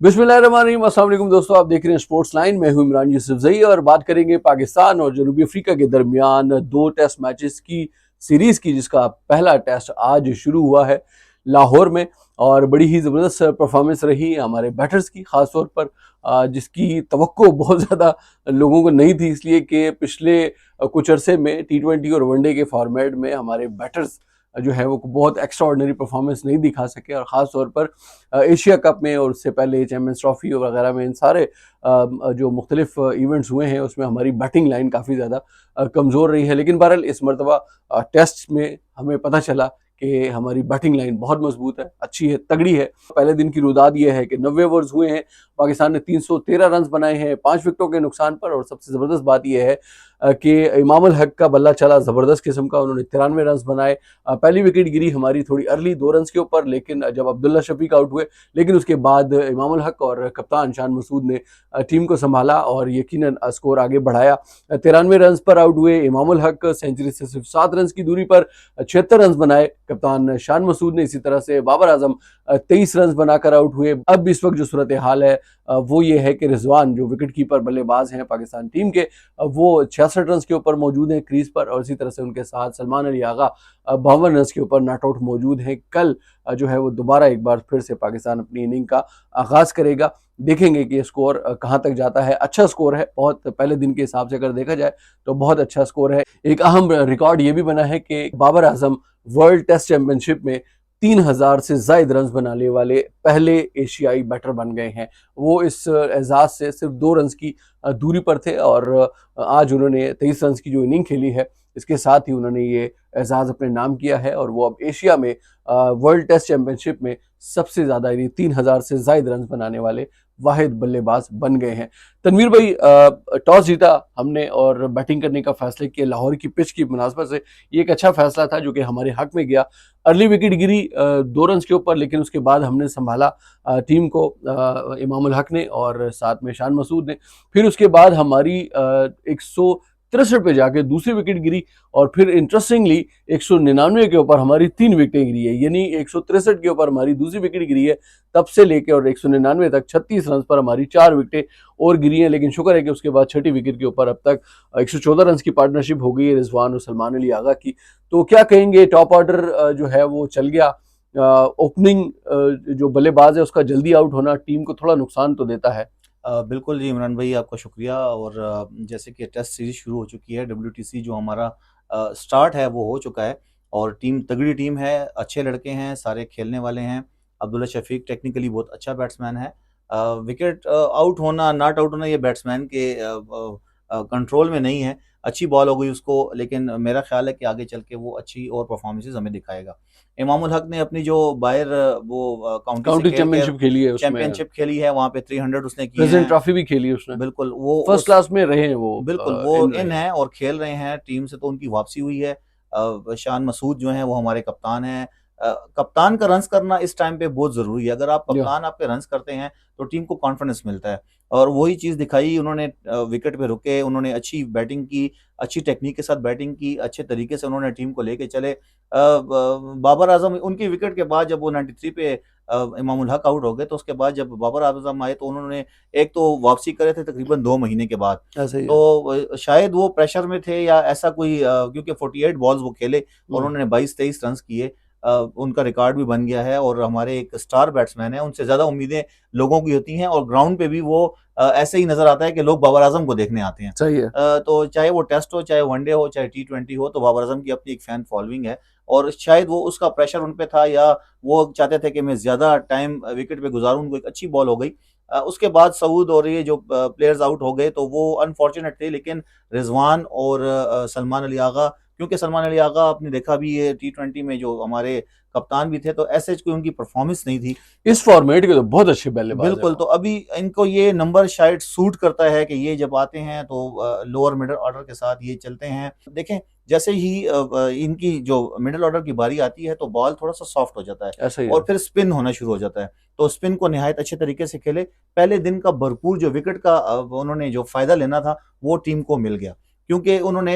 बिस्मिल्लाहिर्रहमानिर्रहीम। अस्सलाम वालेकुम दोस्तों, आप देख रहे हैं स्पोर्ट्स लाइन। मैं हूं इमरान यूसुफजई और बात करेंगे पाकिस्तान और जनूबी अफ्रीका के दरमियान दो टेस्ट मैचेस की सीरीज की, जिसका पहला टेस्ट आज शुरू हुआ है लाहौर में। और बड़ी ही ज़बरदस्त परफॉर्मेंस रही हमारे बैटर्स की, ख़ासतौर पर जिसकी तवक्को बहुत ज़्यादा लोगों को नहीं थी, इसलिए कि पिछले कुछ अरसे में T20 और वनडे के फॉर्मेट में हमारे बैटर्स जो है वो बहुत एक्स्ट्रा ऑर्डिनरी परफॉर्मेंस नहीं दिखा सके। और ख़ास तौर पर एशिया कप में और उससे पहले चैम्पियंस ट्रॉफी वगैरह में इन सारे जो मुख्तलिफ इवेंट्स हुए हैं उसमें हमारी बैटिंग लाइन काफ़ी ज़्यादा कमज़ोर रही है। लेकिन बहरहाल इस मरतबा टेस्ट में हमें पता चला कि हमारी बैटिंग लाइन बहुत मजबूत है, अच्छी है, तगड़ी है। पहले दिन की रुदाद ये है कि 90 ओवर्स हुए हैं, पाकिस्तान ने 313 रन बनाए हैं 5 विकेटों के नुकसान पर। और सबसे ज़बरदस्त बात यह है कि इमाम उल हक का बल्ला चला ज़बरदस्त किस्म का, उन्होंने 93 रन बनाए। पहली विकेट गिरी हमारी थोड़ी अर्ली 2 रन के ऊपर, लेकिन जब अब्दुल्ला शफीक आउट हुए, लेकिन उसके बाद इमाम उल हक और कप्तान शान मसूद ने टीम को संभाला और यकीनन स्कोर आगे बढ़ाया। 93 रन पर आउट हुए इमाम उल हक, सेंचुरी से सिर्फ 7 रन की दूरी पर 76 रन बनाए कप्तान शान मसूद ने। इसी तरह से बाबर आजम 23 रन बनाकर आउट हुए। अब इस वक्त जो सूरत हाल है वो ये है कि रिजवान जो विकेट कीपर बल्लेबाज हैं पाकिस्तान टीम के, वो 66 रन के ऊपर मौजूद हैं क्रीज पर। और इसी तरह से उनके साथ सलमान अली आगा 52 रन के ऊपर नॉट आउट मौजूद हैं। कल जो है वो दोबारा एक बार फिर से पाकिस्तान अपनी इनिंग का आगाज करेगा। देखेंगे कि ये स्कोर कहां तक जाता है। अच्छा स्कोर है, बहुत पहले दिन के हिसाब से अगर देखा जाए तो बहुत अच्छा स्कोर है। एक अहम रिकॉर्ड ये भी बना है कि Babar Azam world test championship में 3000 से ज्यादा रन बनाने वाले पहले एशियाई बैटर बन गए हैं। वो इस एजाज से सिर्फ 2 रन की दूरी पर थे और आज उन्होंने 23 रन की जो इनिंग खेली है, इसके साथ ही उन्होंने ये एजाज अपने नाम किया है। और वो अब एशिया में वर्ल्ड टेस्ट चैंपियनशिप में सबसे ज्यादा यानी 3000 से ज्यादा रन बनाने वाले वाहिद बल्लेबाज बन गए हैं। तनवीर भाई, टॉस जीता हमने और बैटिंग करने का फैसला किया लाहौर की पिच की मुनासबत से। ये एक अच्छा फैसला था जो कि हमारे हक में गया। अर्ली विकेट गिरी 2 रन के ऊपर, लेकिन उसके बाद हमने संभाला टीम को, इमाम उल हक ने और साथ में शान मसूद ने। फिर उसके बाद हमारी 163 पे जाके दूसरी विकेट गिरी और फिर इंटरेस्टिंगली 199 के ऊपर हमारी 3 विकेटें गिरी है, यानी 163 के ऊपर हमारी दूसरी विकेट गिरी है। तब से लेके और 199 तक 36 रन पर हमारी 4 विकेटें और गिरी हैं। लेकिन शुक्र है कि उसके बाद छठी विकेट के ऊपर अब तक 114 रन की पार्टनरशिप हो गई है रिजवान और सलमान अली आगा की। तो क्या कहेंगे, टॉप ऑर्डर जो है वो चल गया। ओपनिंग जो बल्लेबाज है उसका जल्दी आउट होना टीम को थोड़ा नुकसान तो देता है। बिल्कुल जी इमरान भाई, आपका शुक्रिया। और जैसे कि टेस्ट सीरीज शुरू हो चुकी है, WTC जो हमारा स्टार्ट है वो हो चुका है और टीम तगड़ी टीम है, अच्छे लड़के हैं, सारे खेलने वाले हैं। अब्दुल्ला शफीक टेक्निकली बहुत अच्छा बैट्समैन है। विकेट आउट होना, नॉट आउट होना, ये बैट्समैन के कंट्रोल में नहीं है। अच्छी बॉल हो गई उसको, लेकिन मेरा ख्याल है कि आगे चल के वो अच्छी और परफॉर्मेंसेज हमें दिखाएगा। इमाम उल हक ने अपनी जो बाहर वो काउंटी से काउंटी खेल के चैंपियनशिप खेली है, उसमें चैंपियनशिप खेली है, वहाँ पे 300 उसने किए प्रेसिडेंट हैं। ट्रॉफी भी खेली है उसने। बिल्कुल वो फर्स्ट उस क्लास में रहे हैं वो, बिल्कुल वो इन इन रहे हैं। है और खेल रहे हैं टीम से, तो उनकी वापसी हुई है। शान मसूद जो हैं वो हमारे कप्तान हैं। कप्तान का रन्स करना इस टाइम पे बहुत ज़रूरी है। अगर आप या कप्तान आपके रन्स करते हैं तो टीम को कॉन्फिडेंस मिलता है और वही चीज़ दिखाई उन्होंने। विकेट पे रुके, उन्होंने अच्छी बैटिंग की, अच्छी टेक्निक के साथ बैटिंग की, अच्छे तरीके से उन्होंने टीम को लेके चले। बाबर आजम उनकी विकेट के बाद जब वो 93 पे इमाम उल हक आउट हो गए, तो उसके बाद जब बाबर आजम आए तो उन्होंने एक तो वापसी करे थे तकरीबन 2 महीने के बाद। ऐसा ही है। तो शायद वो प्रेशर में थे या ऐसा कोई, क्योंकि 48 बॉल्स वो खेले और उन्होंने 22-23 रन किए। उनका रिकॉर्ड भी बन गया है और हमारे एक स्टार बैट्समैन है, उनसे ज़्यादा उम्मीदें लोगों की होती हैं और ग्राउंड पे भी वो ऐसे ही नज़र आता है कि लोग बाबर आजम को देखने आते हैं। सही है। तो चाहे वो टेस्ट हो, चाहे वनडे हो, चाहे T20 हो, तो बाबर आजम की अपनी एक फ़ैन फॉलोइंग है और शायद वो उसका प्रेशर उन पे था या वो चाहते थे कि मैं ज़्यादा टाइम विकेट पे गुज़ारूँ। उनको एक अच्छी बॉल हो गई। उसके बाद सऊद और ये जो प्लेयर्स आउट हो गए तो वो अनफॉर्चुनेट थे, लेकिन रिजवान और सलमान अली आगा, क्योंकि सलमान अली आगा आपने देखा भी ये T20 में जो हमारे कप्तान भी थे, तो ऐसे कोई उनकी परफॉर्मेंस नहीं थी। इस फॉर्मेट के तो बहुत अच्छे बल्लेबाज है बिल्कुल, वो। तो अभी इनको ये नंबर शायद सूट करता है कि ये जब आते हैं तो लोअर मिडल ऑर्डर के साथ ये चलते हैं। देखें, जैसे ही इनकी जो मिडल ऑर्डर की बारी आती है तो बॉल थोड़ा-सा सॉफ्ट हो जाता है ऐसा ही और है। फिर स्पिन होना शुरू हो जाता है। तो स्पिन को निहायत अच्छे तरीके से खेले। पहले दिन का भरपूर जो विकेट का उन्होंने जो फ़ायदा लेना था, वो टीम को मिल गया। क्योंकि उन्होंने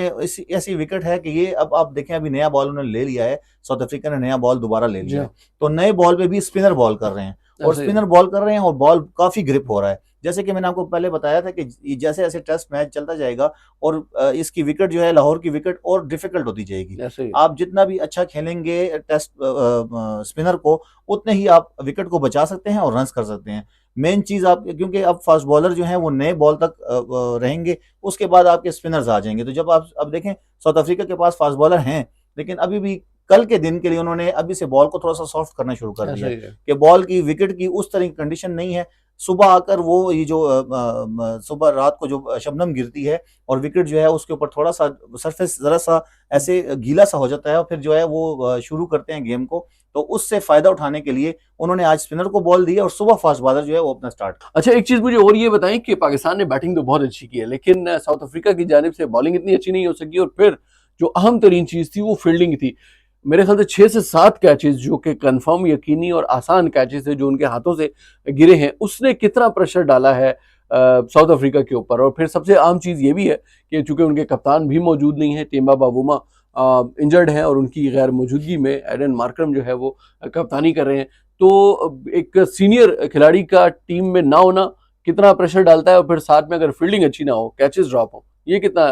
ऐसी विकेट है कि ये अब आप देखें, अभी नया बॉल उन्होंने ले लिया है, साउथ अफ्रीका ने नया बॉल दोबारा ले जी लिया है। हाँ। तो नए बॉल पे भी स्पिनर बॉल कर रहे हैं और ऐसा ही स्पिनर है। बॉल कर रहे हैं और बॉल काफी ग्रिप हो रहा है। जैसे कि मैंने आपको पहले बताया था कि जैसे जैसे टेस्ट मैच चलता जाएगा और इसकी विकेट जो है, लाहौर की विकेट और डिफिकल्ट होती जाएगी। ऐसा ही है। आप जितना भी अच्छा खेलेंगे टेस्ट स्पिनर को, उतने ही आप विकेट को बचा सकते हैं और रन्स कर सकते हैं। मेन चीज आप, क्योंकि अब फास्ट बॉलर जो है वो नए बॉल तक रहेंगे, उसके बाद आपके स्पिनर्स आ जाएंगे। तो जब आप अब देखें, साउथ अफ्रीका के पास फास्ट बॉलर हैं, लेकिन अभी भी कल के दिन के लिए उन्होंने अभी से बॉल को थोड़ा सा सॉफ्ट करना शुरू कर ऐसा दिया है ही है। कि बॉल की विकेट की उस तरह की कंडीशन नहीं है। सुबह आकर वो ये जो सुबह रात को जो शबनम गिरती है और विकेट जो है उसके ऊपर थोड़ा सा सरफेस जरा सा ऐसे गीला सा हो जाता है और फिर जो है वो शुरू करते हैं गेम को। तो उससे फायदा उठाने के लिए उन्होंने आज स्पिनर को बॉल दी है और सुबह फास्ट बॉलर जो है वो अपना स्टार्ट। अच्छा, एक चीज मुझे और ये बताएं कि पाकिस्तान ने बैटिंग तो बहुत अच्छी की है, लेकिन साउथ अफ्रीका की जानिब से बॉलिंग इतनी अच्छी नहीं हो सकी, और फिर जो अहम तरीन चीज थी वो फील्डिंग थी। मेरे ख्याल से 6 से 7 कैचेस जो कि कंफर्म, यकीनी और आसान कैचेस है जो उनके हाथों से गिरे हैं, उसने कितना प्रेशर डाला है साउथ अफ्रीका के ऊपर। और फिर सबसे आम चीज ये भी है कि चूंकि उनके कप्तान भी मौजूद नहीं है, टेम्बा बावूमा इंजर्ड हैं, और उनकी गैर मौजूदगी में एडन मार्करम जो है वो कप्तानी कर रहे हैं। तो एक सीनियर खिलाड़ी का टीम में ना होना कितना प्रेशर डालता है, और फिर साथ में अगर फील्डिंग अच्छी ना हो, कैचेस ड्रॉप हो, ये कितना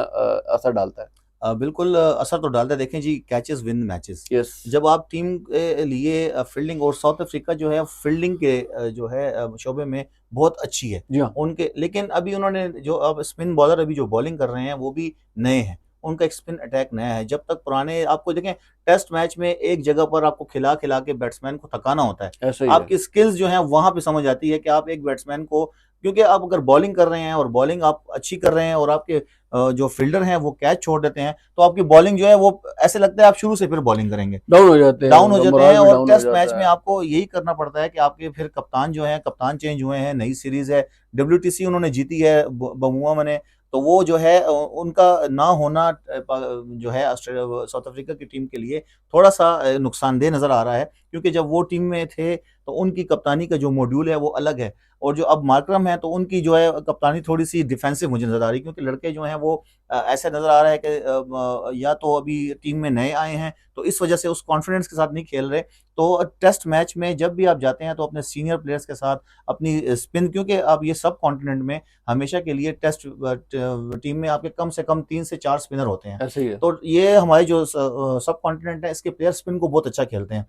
असर डालता है। बिल्कुल असर तो डालता है। देखें जी, कैचेस विन मैचेस। यस। जब आप टीम के लिए फील्डिंग, और साउथ अफ्रीका जो है फील्डिंग के जो है शोबे में बहुत अच्छी है जी हाँ। उनके। लेकिन अभी उन्होंने जो अब स्पिन बॉलर अभी जो बॉलिंग कर रहे हैं वो भी नए हैं, उनका एक स्पिन अटैक नया है। जब तक पुराने, आपको देखें टेस्ट मैच में एक जगह पर आपको खिला खिला के बैट्समैन को थकाना होता है। ऐसा ही है। आपकी स्किल्स जो है वहां पे समझ आती है कि आप एक बैट्समैन को, क्योंकि आप अगर बॉलिंग कर रहे हैं और बॉलिंग आप अच्छी कर रहे हैं और आपके जो फील्डर हैं वो कैच छोड़ देते हैं, तो आपकी बॉलिंग जो है वो ऐसे लगता है आप शुरू से फिर बॉलिंग करेंगे, डाउन हो जाते हैं, डाउन हो उनका जाते मोराल हैं। भी और डाउन हो टेस्ट मैच जाता में है। आपको यही करना पड़ता है कि आपके फिर कप्तान जो है, कप्तान चेंज हुए हैं, नई सीरीज है, डब्ल्यूटीसी उन्होंने जीती है बमुआ ने। तो वो जो है उनका ना होना जो है साउथ अफ्रीका की टीम के लिए थोड़ा सा नुकसानदेह नजर आ रहा है, क्योंकि जब वो टीम में थे तो उनकी कप्तानी का जो मॉड्यूल है वो अलग है। और जो अब मार्करम है तो उनकी जो है कप्तानी थोड़ी सी डिफेंसिव मुझे नजर आ रही है, क्योंकि लड़के जो हैं वो ऐसा नजर आ रहा है कि या तो अभी टीम में नए आए हैं तो इस वजह से उस कॉन्फिडेंस के साथ नहीं खेल रहे। तो टेस्ट मैच में जब भी आप जाते हैं तो अपने सीनियर प्लेयर्स के साथ अपनी स्पिन, क्योंकि अब ये सब कॉन्टिनेंट में हमेशा के लिए टेस्ट टीम में आपके कम से कम 3 से 4 स्पिनर होते हैं। ऐसा ही है। तो ये हमारे जो सब कॉन्टिनेंट है इसके प्लेयर स्पिन को बहुत अच्छा खेलते हैं।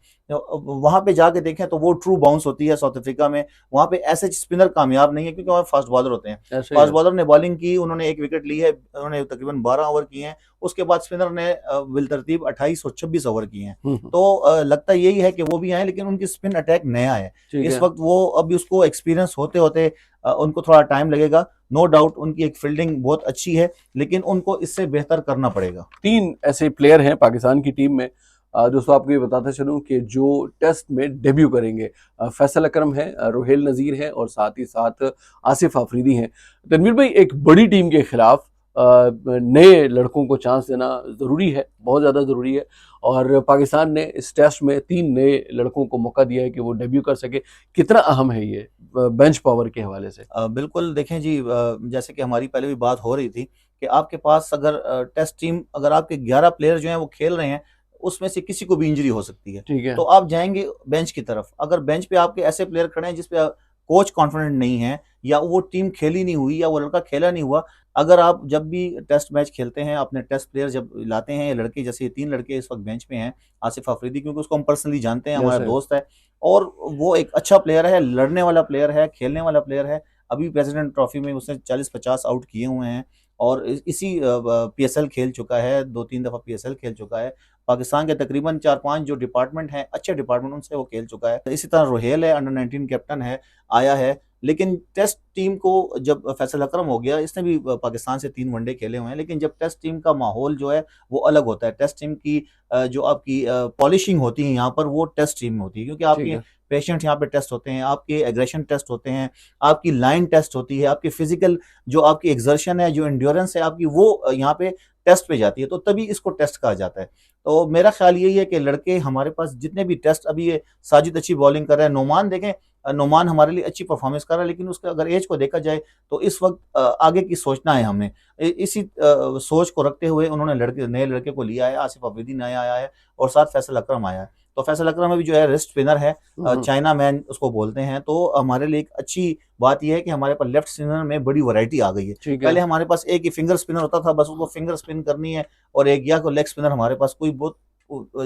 वहां पे जाके देखें तो वो ट्रू बाउंस होती है साउथ अफ्रीका में। वहां पे ऐसे स्पिनर कामयाब नहीं है, क्योंकि वहाँ फास्ट बॉलर होते हैं। ऐसा ही फास्ट है। बॉलर ने बॉलिंग की, उन्होंने एक विकेट ली है, उन्होंने तकरीबन 12 ओवर किए हैं। उसके बाद स्पिनर ने बिलतरतीब 28 और 26 ओवर किए हैं। हम्म। तो लगता यही है कि वो भी आए, लेकिन उनकी स्पिन अटैक नया है ठीक इस है। वक्त। वो अभी उसको एक्सपीरियंस होते होते उनको थोड़ा टाइम लगेगा। नो डाउट उनकी एक फील्डिंग बहुत अच्छी है, लेकिन उनको इससे बेहतर करना पड़ेगा। 3 ऐसे प्लेयर हैं पाकिस्तान की टीम में, दोस्तों आपको ये बताता चलूं कि जो टेस्ट में डेब्यू करेंगे। फैसल अकरम है, रोहेल नज़ीर है, और साथ ही साथ आसिफ आफरीदी हैं। तनवीर भाई, एक बड़ी टीम के खिलाफ नए लड़कों को चांस देना ज़रूरी है, बहुत ज़्यादा ज़रूरी है। और पाकिस्तान ने इस टेस्ट में 3 नए लड़कों को मौका दिया है कि वो डेब्यू कर सके। कितना अहम है ये बेंच पावर के हवाले से। बिल्कुल देखें जी, जैसे कि हमारी पहले भी बात हो रही थी कि आपके पास अगर टेस्ट टीम, अगर आपके 11 प्लेयर जो हैं वो खेल रहे हैं, उसमें से किसी को भी इंजरी हो सकती है। ठीक है। तो आप जाएंगे बेंच की तरफ। अगर बेंच पे आपके ऐसे प्लेयर खड़े हैं जिसपे कोच कॉन्फिडेंट नहीं है, या वो टीम खेली नहीं हुई, या वो लड़का खेला नहीं हुआ, अगर आप जब भी टेस्ट मैच खेलते हैं, अपने टेस्ट प्लेयर जब लाते हैं, ये लड़के, जैसे ये 3 लड़के इस वक्त बेंच पे हैं, आसिफ अफरीदी, क्योंकि उसको हम पर्सनली जानते हैं, हमारा जैसे। दोस्त है और वो एक अच्छा प्लेयर है, लड़ने वाला प्लेयर है, खेलने वाला प्लेयर है। अभी प्रेसिडेंट ट्रॉफी में उसने 40-50 आउट किए हुए हैं, और इसी पीएसएल खेल चुका है, 2-3 दफा पीएसएल खेल चुका है। पाकिस्तान के तकरीबन 4-5 जो डिपार्टमेंट हैं, अच्छे डिपार्टमेंट, उनसे वो खेल चुका है। इसी तरह रोहेल है, अंडर 19 कैप्टन है, आया है। लेकिन टेस्ट टीम को जब फैसल अकरम हो गया, इसने भी पाकिस्तान से 3 वनडे खेले हुए हैं, लेकिन जब टेस्ट टीम का माहौल जो है वो अलग होता है। टेस्ट टीम की जो आपकी पॉलिशिंग होती है यहाँ पर, वो टेस्ट टीम में होती है, क्योंकि ठीक आपके है। पेशेंट यहाँ पे टेस्ट होते हैं, आपके एग्रेशन टेस्ट होते हैं, आपकी लाइन टेस्ट होती है, आपकी फिजिकल जो आपकी एक्सर्शन है, जो एंड्योरेंस है आपकी, वो यहाँ पे टेस्ट पे जाती है। तो तभी इसको टेस्ट कहा जाता है। तो मेरा ख्याल यही है कि लड़के हमारे पास जितने भी टेस्ट, अभी ये साजिद अच्छी बॉलिंग कर रहा है, नोमान देखें, नोमान हमारे लिए अच्छी परफॉर्मेंस कर रहा है, लेकिन उसका अगर एज को देखा जाए तो इस वक्त आगे की सोचना है हमने। इसी सोच को रखते हुए उन्होंने नए लड़के को लिया है। आसिफ अफरीदी नया आया है और साथ फैसल अकरम आया है। तो फैसल अकरम अभी जो है रिस्ट स्पिनर है, हम्म, चाइना मैन उसको बोलते हैं। तो हमारे लिए एक अच्छी बात यह है कि हमारे पास लेफ्ट स्पिनर में बड़ी वैरायटी आ गई है। ठीक है। पहले हमारे पास एक ही फिंगर स्पिनर होता था, बस उसको फिंगर स्पिन करनी है, और एक या को लेग स्पिनर हमारे पास कोई बहुत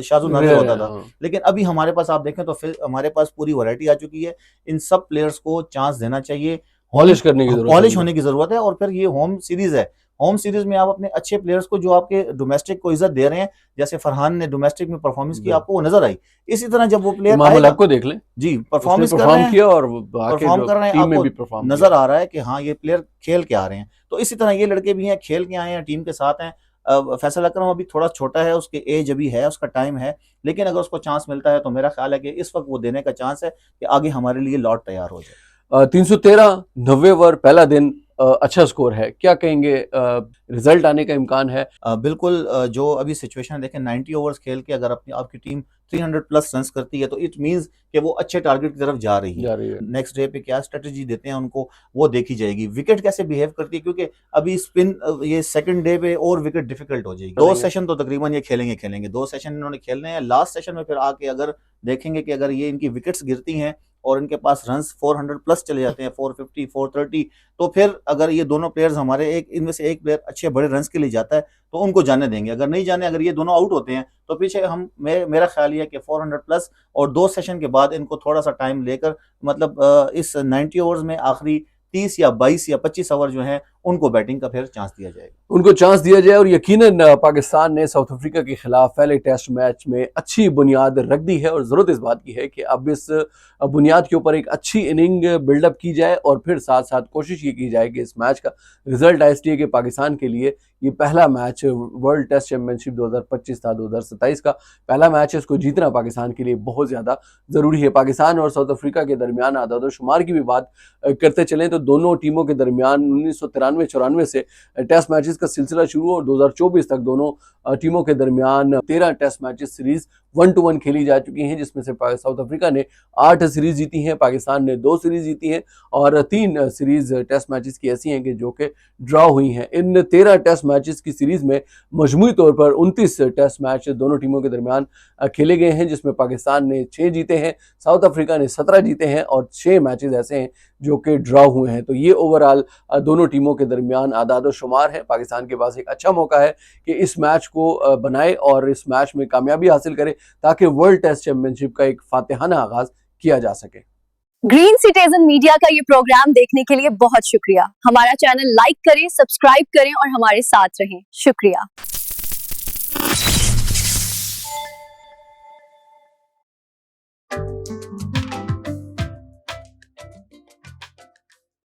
शाज़ो नादिर रेयर होता है, था। हाँ। लेकिन अभी हमारे पास आप देखें तो फिर हमारे पास पूरी वैरायटी आ चुकी है। इन सब प्लेयर्स को चांस देना चाहिए। पॉलिश करने की जरूरत है पॉलिश उनको। होने की जरूरत है। और फिर ये होम सीरीज है, होम सीरीज में आप अपने अच्छे प्लेयर्स को जो आपके डोमेस्टिक को इज्जत दे रहे हैं, जैसे फरहान ने डोमेस्टिक में परफॉर्मेंस की, आपको वो नजर आई। इसी तरह जब वो प्लेयर इमाम आएगा, हक को देख लें, जी उसने परफॉर्मेंस कर रहे परफॉर्म हैं, किया और वो आके परफॉर्म जो कर रहे हैं, टीम में आपको भी परफॉर्म नजर किया। आ रहा है कि हाँ ये प्लेयर खेल के आ रहे हैं। तो इसी तरह ये लड़के भी हैं, खेल के आए हैं, टीम के साथ हैं। फैसल अकरम अभी थोड़ा छोटा है, उसकी एज अभी है, उसका टाइम है, लेकिन अगर उसको चांस मिलता है तो मेरा ख्याल है कि इस वक्त वो देने का चांस है कि आगे हमारे लिए लॉट तैयार हो जाए। 313 90 ओवर पहला दिन, अच्छा स्कोर है, क्या कहेंगे? रिजल्ट आने का इम्कान है? बिल्कुल, जो अभी सिचुएशन देखें, 90 ओवर्स खेल के अगर अपनी आपकी टीम 300 प्लस रन्स करती है तो इट मींस कि वो अच्छे टारगेट की तरफ जा रही है। जा रही है। नेक्स्ट डे पे क्या स्ट्रेटजी देते हैं उनको, वो देखी जाएगी। विकेट कैसे बिहेव करती है, क्योंकि अभी स्पिन ये सेकंड डे पे और विकेट डिफिकल्ट हो जाएगी। 2 सेशन तो तकरीबन ये खेलेंगे, 2 सेशन इन्होंने खेलने हैं। लास्ट सेशन में फिर आके अगर देखेंगे कि अगर ये इनकी विकेट्स गिरती हैं और इनके पास रन्स 400 प्लस चले जाते हैं, 450 430, तो फिर अगर ये दोनों प्लेयर्स हमारे एक इनमें से एक प्लेयर अच्छे बड़े रन्स के लिए जाता है तो उनको जाने देंगे। अगर नहीं जाने, अगर ये दोनों आउट होते हैं तो पीछे मेरा ख्याल ये है कि 400 प्लस और 2 सेशन के बाद इनको थोड़ा सा टाइम लेकर, मतलब इस 90 ओवर्स में आखिरी 30 या 22 या 25 ओवर जो हैं उनको बैटिंग का फिर चांस दिया जाएगा। उनको चांस दिया जाए, और यकीनन पाकिस्तान ने साउथ अफ्रीका के खिलाफ पहले टेस्ट मैच में अच्छी बुनियाद रख दी है, और ज़रूरत इस बात की है कि अब इस बुनियाद के ऊपर एक अच्छी इनिंग बिल्डअप की जाए, और फिर साथ साथ कोशिश ये की जाए कि इस मैच का रिजल्ट इसलिए कि पाकिस्तान के लिए ये पहला मैच वर्ल्ड टेस्ट चैंपियनशिप 2025 था, 2027 का पहला मैच है, इसको जीतना पाकिस्तान के लिए बहुत ज़्यादा ज़रूरी है। पाकिस्तान और साउथ अफ्रीका के दरमियान आदाद शुमार की भी बात करते चलें तो दोनों टीमों के दरमियान 1993-94 से टेस्ट मैचेस का सिलसिला शुरू, और 2024 तक दोनों टीमों के दरमियान 13 टेस्ट मैचेस सीरीज 1-1 खेली जा चुकी हैं, जिसमें से साउथ अफ्रीका ने 8 सीरीज जीती हैं, पाकिस्तान ने 2 सीरीज जीती हैं, और 3 सीरीज टेस्ट मैचेस की ऐसी हैं कि जो कि ड्रॉ हुई हैं। इन 13 टेस्ट मैचेस की सीरीज में मजमूई तौर पर 29 टेस्ट मैच दोनों टीमों के दरमियान खेले गए हैं, जिसमें पाकिस्तान ने 6 जीते हैं, साउथ अफ्रीका ने 17 जीते हैं, और 6 मैचेस ऐसे हैं जो कि ड्रॉ हुए हैं। तो ये ओवरऑल दोनों टीमों के दरमियान आदाद शुमार है। पाकिस्तान के पास एक अच्छा मौका है कि इस मैच को बनाए और इस मैच में कामयाबी हासिल करे, ताकि वर्ल्ड टेस्ट चैंपियनशिप का एक फातिहाना आगाज किया जा सके। ग्रीन सिटीजन मीडिया का ये प्रोग्राम देखने के लिए बहुत शुक्रिया। हमारा चैनल लाइक करें, सब्सक्राइब करें और हमारे साथ रहें। शुक्रिया।